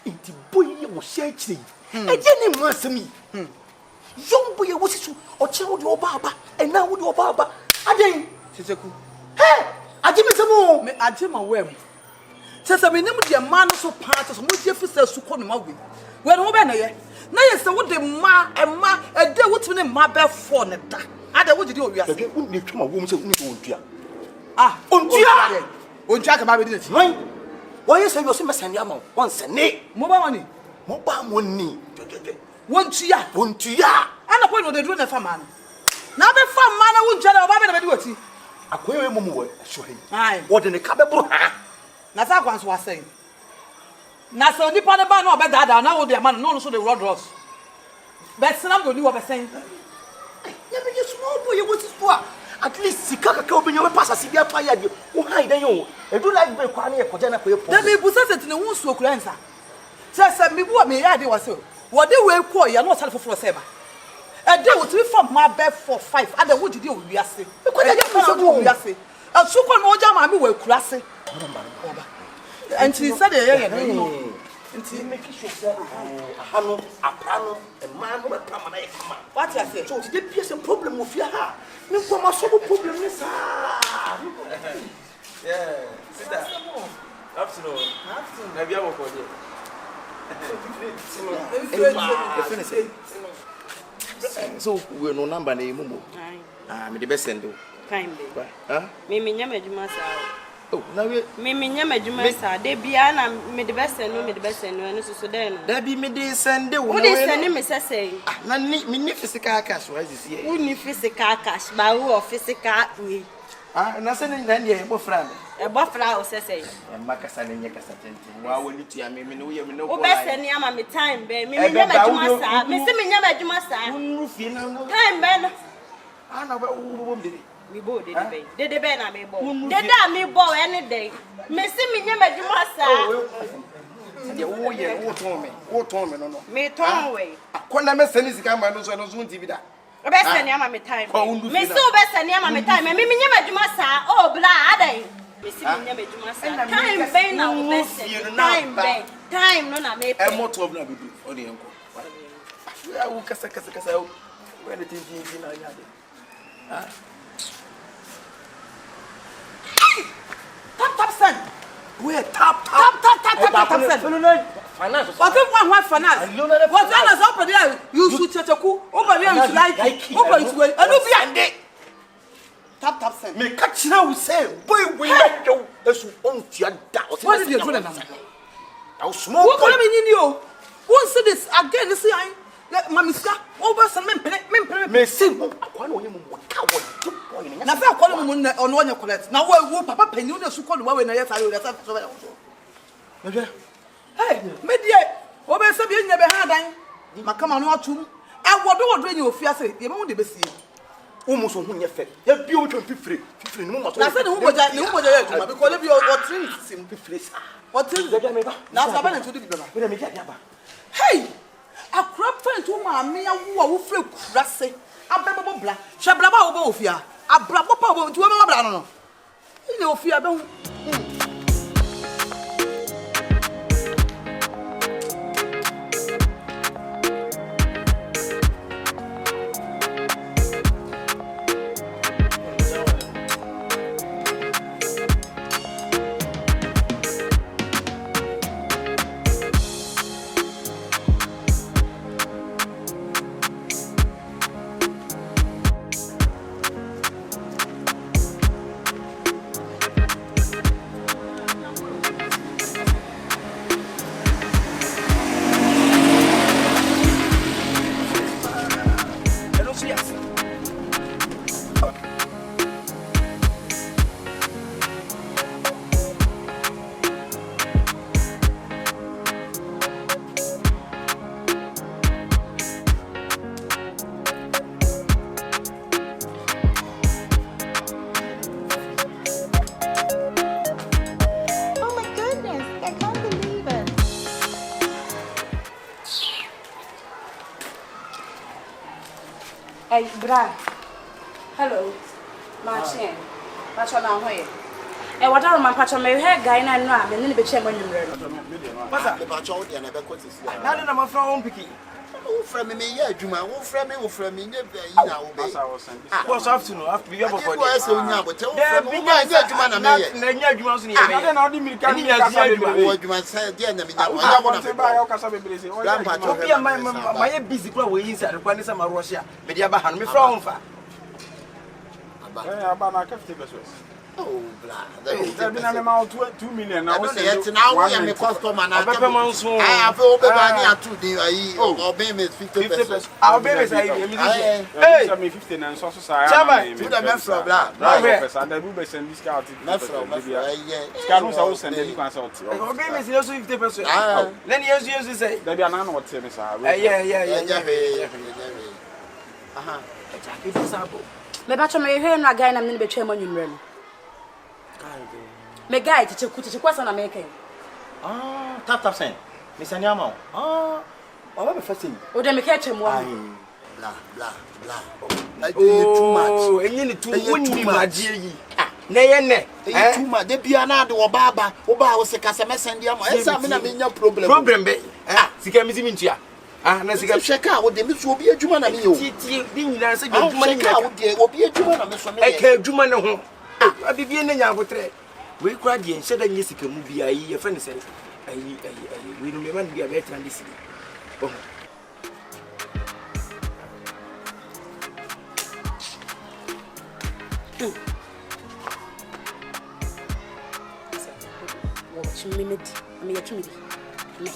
Inti boy wo share Ejeni masemi. Young boy wo sisu o che wo de oba e na wo de oba aden seseku. Hey, aje me semo me aje ma wem. Sese me nim de ma no so part so mo je fi se su ko no ma we. We no be na ye. Na ye se wo de ma e de wo timi ne ma be for ne da. Ade wo jide o wiase. Okay, wo ne twama wo mo se wo ne ontua. Ah, ontua. Ontua ka ba be de ti. Why you say you see me send ya mo? One send Mobile money. Won't ana point no dey do na farmer na be farmer na wo njara oba be na be wati akoye mumu we so he ai wo de ne ka be bro ha na sa kwanso wasen na so nipa ne ba na obe dada na wo de man no so dey road ross but sinam do ni wo be sen ya be just small boy you want to at least sika kaka obenye we passa si bia pa ya de wo han den yo e do like be kwa na ye koja na ko ye po na me busa setine wo su okura nsa se me bu me ya de wase what they will call you not for seba. A day will be from my bed for 5. And the wood you will be a say. Because I get say. And so can no jam will crass it. And she said, and she make sure a hammer, a panel, a man with permanent command. What I say? So the piercing problem with your heart. No problem is yeah, sit down. Absolutely. Have you ever called it? So we no number na mumu. Me the best send do. Kind be. Me nyama adwuma sa. Oh, na we me nyama adwuma sa. De bia na me the best send no eno so den no. Da bi me dey send wo. Wo dey send me say. Na ni physical cash why is here? Wo ni physical cash ba wo physical we. Na send na dey bo fra me. E bo fra o say. E makasa na nye kasa tenten. Wa woni tua me no ye me no go. Wo be send ama me time be. Me nyama adwuma sa. Me se me nyama adwuma sa. Wonu fie na no. Time be no. Na wo de. We bo de be. De be na me bo. De da me bo any day. Me se me nyama adwuma sa. De wo ye wo ton me no. Me ton we. Akona me send sika ma no so TV da. Be send ama me time. Me so be send ama me time. Me nyama adwuma sa. Oh bla adai. Me se me nyama adwuma sa. Time be na wo be send. Time be. Time no na me. E moto of na be do. O de enko. Ya wo kasa wo. When the TV na nya de. Tap sen. We tap sen. Finance. What if one finance? What finance up there? You shoot checheku. Over there you like. Over you way. Anu bi ande. Tap sen. Me catch now we say boy we make you esu on tia da. What did you do now? I was small. What call me ni o? Who see this again this I let mamiska over some me see akwa na onye mu ka wo na fa akwa na mu na ono onye collect na wo papa panyu na su call we na yesa yo yesa so be hey me die wo be se bi nya be ha dan makama no atum e wodo nya ofiase ye me de be sie wo mu so hu nye fe ya bi o twa fifre ni mu ma so na se ni hu moja ye tuma be call bi o train sim fifre sa o train na sa ba na to di bi ba we me ja ba hey akura friend wo ma me awo wo fre kurase abebebo bla hwebla ba wo ba ofia abra papa wo tuwe ma bla no ile ofia be hu Hey, bra. Hello. Machine. Pacho na hoye. What are my patch on my hair guy and no, and then be chairman. What's up? The pacho and a backwards. Now then, I'm from Picky. Who from me? Yeah, Juma, who from me? Who from me? What's afternoon? After we have a body. But tell me, I'm oh, blah. There's been an amount 2 million. Now, we are a customer. I have over 2 days. Oh, baby, 50%. Our baby is 15 and so society. To the Afrah, blah. And the Rubens and discount. Scarus also send the consult. Our baby is also 50%. Then you say, there be an animal tennis. Yeah. It is a book. Me bacho me hwe na guy na me be twem anwumre no. Me guy ti chekuti kwasa na meke. Tap sen. Me sani ama. O be fasting. O de me ke twem wa. Blah. Like too much. Enye ni too woni magie yi. Na ye ne. Too much. De bia na de oba wo se kasa me send am. Esa me na me nya problem. Problem be. Sika mi ntia. Na sika sheka wo de me so obi adwuma na me yo. Ti di nyina se adwuma ni sheka wo de obi adwuma na me so me. Eka adwuma ne ho. Abibie ne nya abotre. We kura die nse da nye sika mu bia yi ye fa ne se. Ayi. We no me man bia be tran disi. Oh. Watch minute. Me ya chumi. No.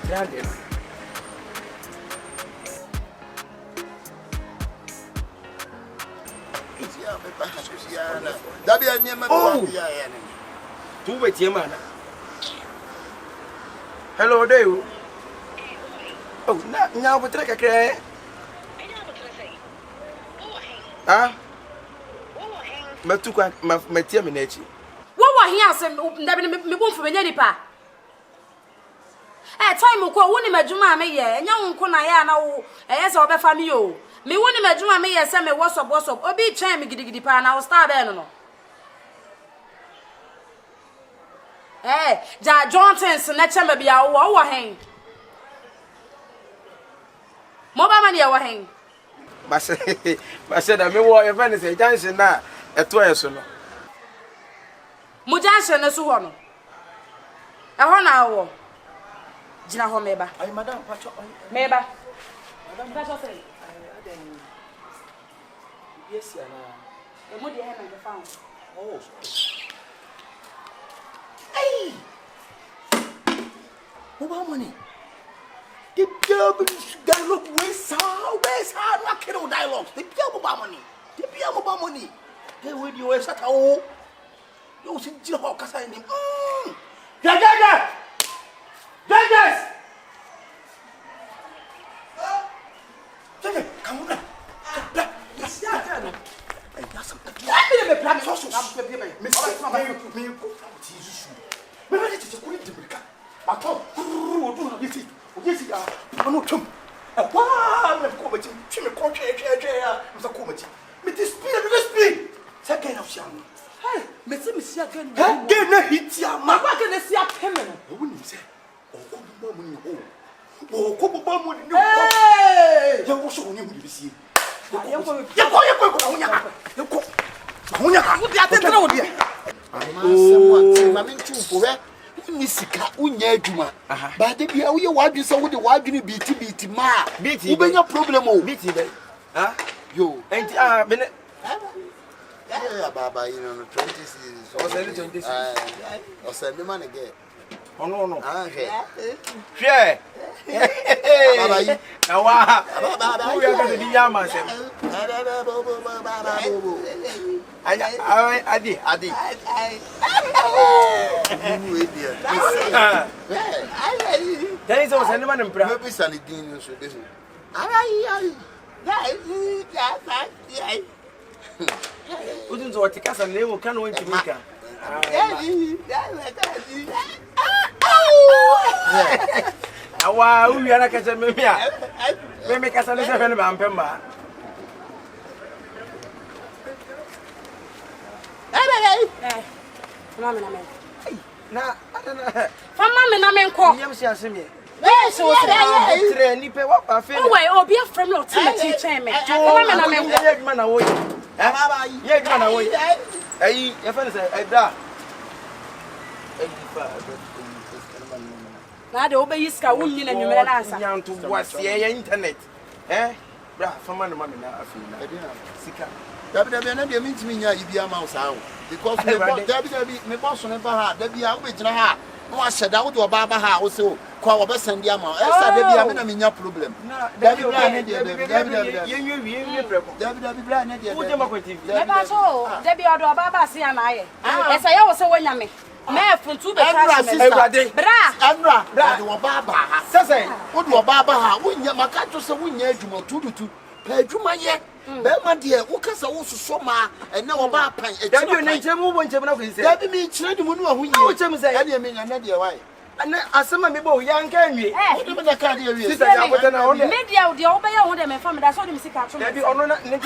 Grande. Dabi anyema bi ya ya. Tu betie mana. Hello there. Oh, nya obotre kakre. Matuka matia me na chi. Wo wo hia asem ndabi me bomfo me nya nipa. Time ko woni madwuma me ye enya wonko na ya na wo se obefa me yo me woni madwuma me ye se me WhatsApp obi twan me gidigidi pa na wo star be no ja Johnson na chamba bia wo hen mo ba man ye wo hen ba se da me wo e fa ne se Johnson na eto yeso no mo Johnson na su ho no ho na wo Jina ho meba. Ay madam, pacho. Meba. Madam, pacho say. Yes, ya na. E mo de he na the found. Oh. Hey. What money? The girl dialogue where's how not kill dialogue. The girl money. The girl money. Hey, with you is that how? You see Jiho kasa ni. Ja. Judges! Come on. Nisika unya adwuma ba de bia wo ye wadwe se wo de wadwe biti ma wo benya problem o biti be yo enti bene baba you know 20 series o se 20 series o se be man again no hwe baba yi na wa baba you ga de yama se adi Then so send man impra maybe sani din so this udun zo watika san lewo kan won kimika Awa, who you are catch me here? We make us a little bit of Pemba. Hey, Mamma, now, from Mamma, I'm in call. You see me. Yes, so I feel. Oh, wait, oh, be a friend of Timothy Chairman. I'm a man away. Yeah, man away. Hey, your friend said, I now the obey is going in and you may answer to watch the internet. Eh? Bra, for my mamma now. I Debbie means me, you be a mouse out. Because my boss never had, Debbie, I wait to her. No, I said, I would do a baba house, so call a best and the amount. I said, Debbie, I'm in your problem. Debbie, Debbie, or Baba, see, am I? As I always say, when I'm Mare from 2 Bra, Baba, says, what do a Baba, wouldn't you, my cat was a win, you to pay to my yet. Belma dear, who can also so ma and no about pay. Debbie, nature movement, Debbie, me, children, who know say, I mean, another way. And as some of me, young can you? What I can't hear you. Maybe I'll the obey on them and family. That's what I'm sick of. Maybe on what to make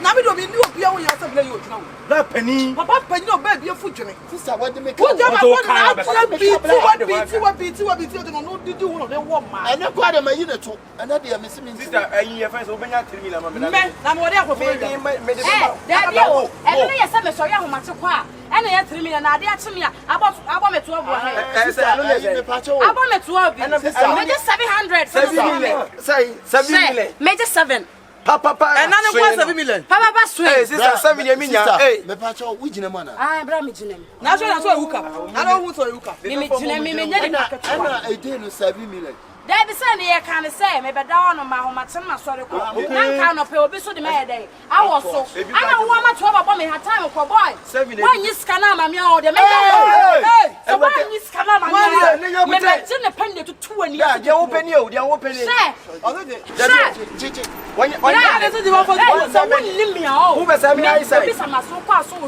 now we don't be new here when you are play you now. That penny. Papa penny no baby your food journey. Sister, what they make? What do no did you one of them one man. And not quite a minute too. And that they are missing sister and your friends open your 3 million. I'm what there for me. That you. And I said so young much qua. And I had 3 million idea to me about me 12. About me 12. And I'm just 700. Say 7 million. Major 7. Papa, and none of 7 million. Papa, swear, sister, 7 million. Hey, the patch of which in a manner. I am Bramijin. Now, that's what hook up. I don't want to hook up. I didn't 7 million. There be Sunday, I can't say, maybe down on my home at some sort of kind of pay, so the day. I was so. I don't want much over me, had time for boy. 7 million. When you scan out, I'm your the man. So when you scan out, I'm independent to 2 and you open you, they open it. When you leave me out, who was I say, so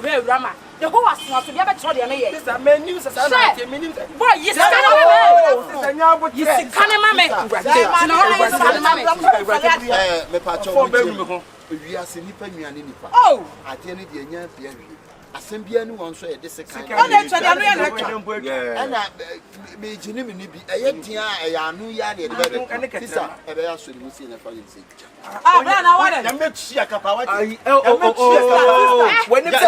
very drama. The whole was not to be able to tell you. This is my news. Boy, yes, oh, I tell you, Assembly and one so this and me Jimmy be a new yard and sister, ever should we see the family. I met Shaka. When it's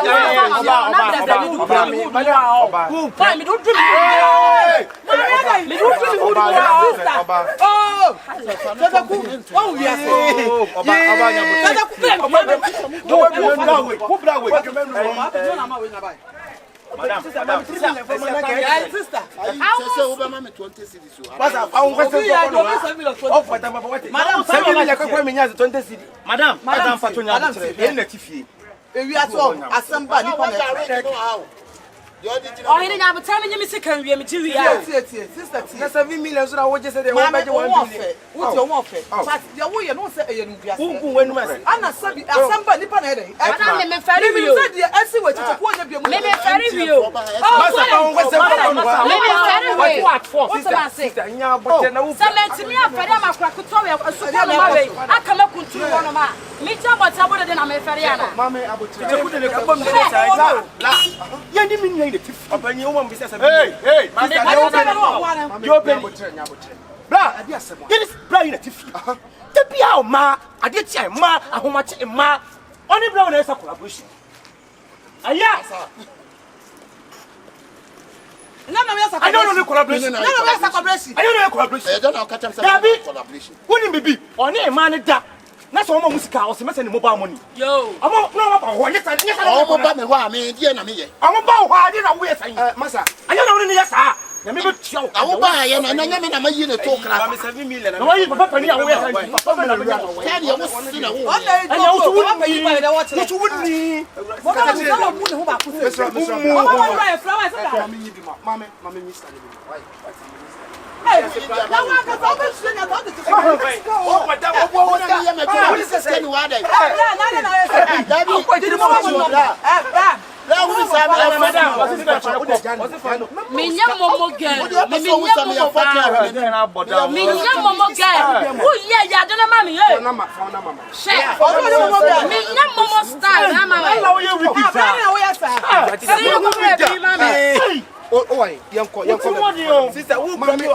Madam, sister. Oh, he didn't have a time in your second year material. Sister, 7 million. So I would just say, what's your warfare? But the way you don't say, when I'm not somebody, I'm very real. I see what you're maybe very real. What's the say? Some to me, I come up with 2 1 of my. Me tell what's about it, and I'm a Fariana. Mamma, I would tell you. Upon your one business. Hey, you open blah, yes, it is blind. The Pia Ma, I did say Ma, how much Ma, only brown as a collaboration. Yes, I don't know collaboration. I don't know collaboration. I don't know collaboration. Wouldn't be only a man that. That's all my music house, and mobile money. Yo, I'm not about what I'm about me. I'm about why I didn't know where I Massa. I don't know any yes, Na me betua. Awo ba ye na nya me na ma yi ne to kra. Me 7 million. Na why papa pani awo ya kan. Papa me na wo. Ka de wo si na wo. Anya wo so won Wo so woni. Mo ba mu ne ho ba ko. Mesra. Flower say that. Mama mi stand. Why? Hey, na wa ka so be su na to to. Oh, madam, what ya me to. What is this ni wa dai? Na. Dabi, Did mo mo da. La wo ni sa madam, what's it? Minya momo girl. Minya momo girl. Minya momo girl. Who ye ya dona mami eh. She. Minya momo style na mama. Na wo ye wiki sa. Na wo ya sa. See you go be mami. Oh, yanko. Sister, who brought you?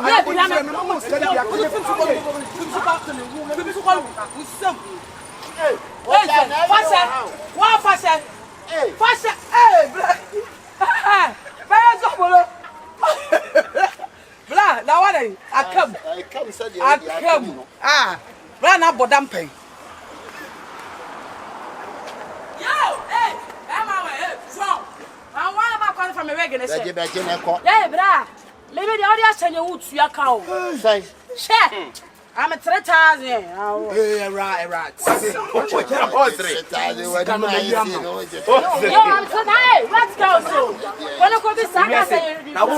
Yeah, bra. Maybe the audience send you to your cow. Say. Share. I'm a 3,000. Hey, right. Yo, I'm so hey, let's go. So, when I go to Saga, say, I'm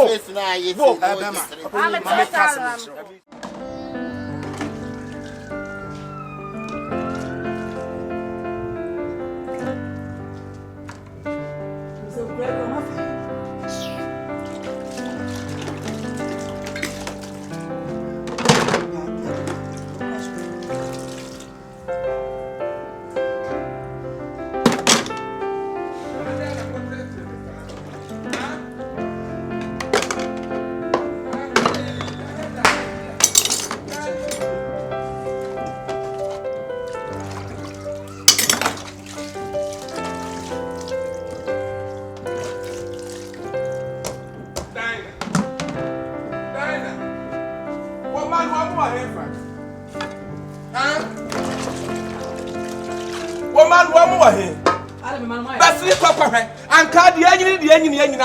a 3,000.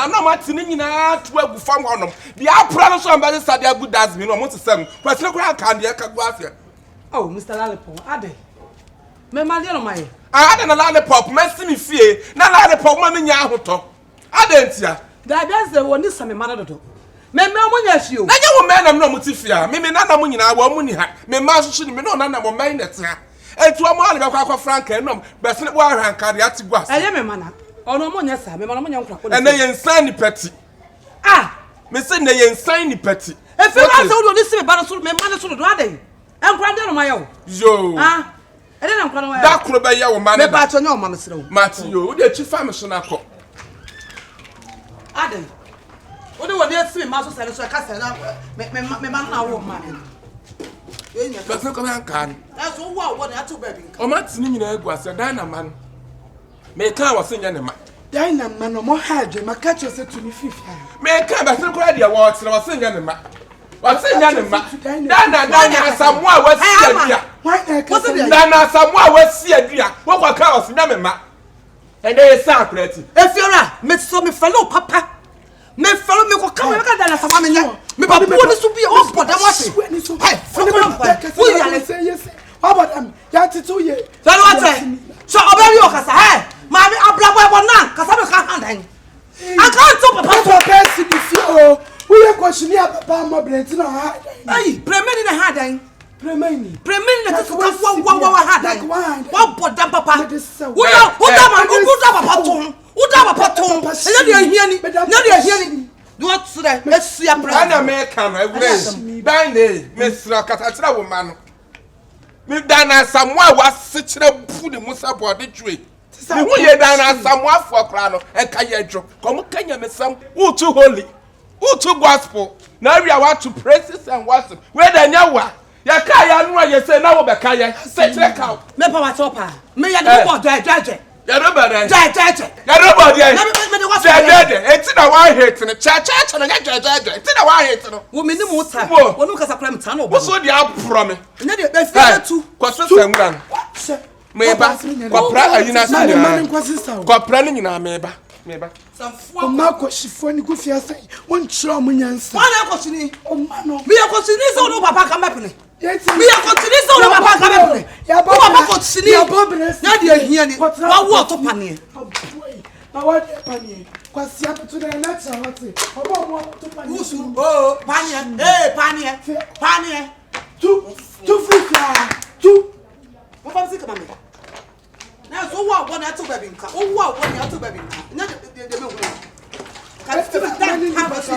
No matter nyina to agu fam honom the apra so am be say dey good as me no mo tsem person ko kan dey ka go afia. Oh, Mr. Lollipop, ade. Me ma dey no mai. Ade na Lollipop mesi me fie na Lollipop ma me nya ahoto ade ntia da bia se woni same ma dodo me mo nya hie o na nya wo me na no mo tifia me na na mo nyina wo mo ni ha me ma so ni me no na na mo mai net ha etu o mo ale be kwa frank enom bese ne bo ahwan kare ati gu ase eye me mana ono mo nya sa me mana mo nya nkwa ko ene ye nsan ni peti me se ne ye nsan ni peti e fe ra se wo ni se me ba no so me ma no so do ade enkwa de no ma yo ene na nkwa no ya da kuro be ye wo ma ne me ba cho nya o ma me sere wo mati yo wo de chi fa me so na ko ade wo de wo de se me ma so sere so ka sere na me ma na wo ma ne enya ka se ko me ankan na so wo wo na atu ba bi o ma tini nyina egu ase dan na man me ka wo se nya ne ma dan na man no mo haje maka cho se tu ni fifia me ka ba se ko dia wo tere wo se nya ne ma wa se nya ne ma dan na samwa wa si adua dan na samwa wa si adua wo kwa ka wo se nya me ma ende ye sa akrati efiora me so me follow papa me follow me ko ka me ka dan na samwa me nya me papa woni so bi o boda mo ase hey follow me wo ya le say yes about am ya titu ye follow what so oberi o kasa hey mami ablabo ebo na kasa me ka hand I can't stop papa si bi fi o wo ye question ya papa mo brenti na ha hey premeni na ha dan premeni na to ka wa ha dan wa boda papa wo da papa ton ele de hiani do what so that let's see a brand ana me ka na egure dan ne me sira kata tira wo ma no me dana samwa wa se kire fu ni musa bode twe me hu ye dana samwa fo kra no e ka ye dwo kom kanya me sam wo too holy wo too gospel na we are to praises and worship we da nya wa ya ka ya no ye say na wo be ka ye se kire ka me pa wa topa me ya de bo dwa ya no bad ya no body enti na wa hate ne cha no nya enti na wa hate no wo me ni mu ta wo no kasa kra mta no wo so dia apro me na de be fi tu ko so sangran me ba ko pra ayina sa ko pra ni nyina me ba Oma kwashifoni kufiasa. One trauma nyansa. Wana kwashini. Oma no. Mi akwashini so no papa ka mepene. Mi akwashini so no papa ka mepene. Ya papa kwashini. Ya bobres. Na de ahia ni. Wa wo to pane. Na wa de pane. Kwasi aputu na nacha hote. Obo mo to pane. Usu. Oh, pane. Eh, pane. Pane. Tu fika. Tu. Mo fa msika mama. Na so wa wo na to baby nka. O wa wo na to baby nka. Na de me hu. Ka ti ba dan ha ba so.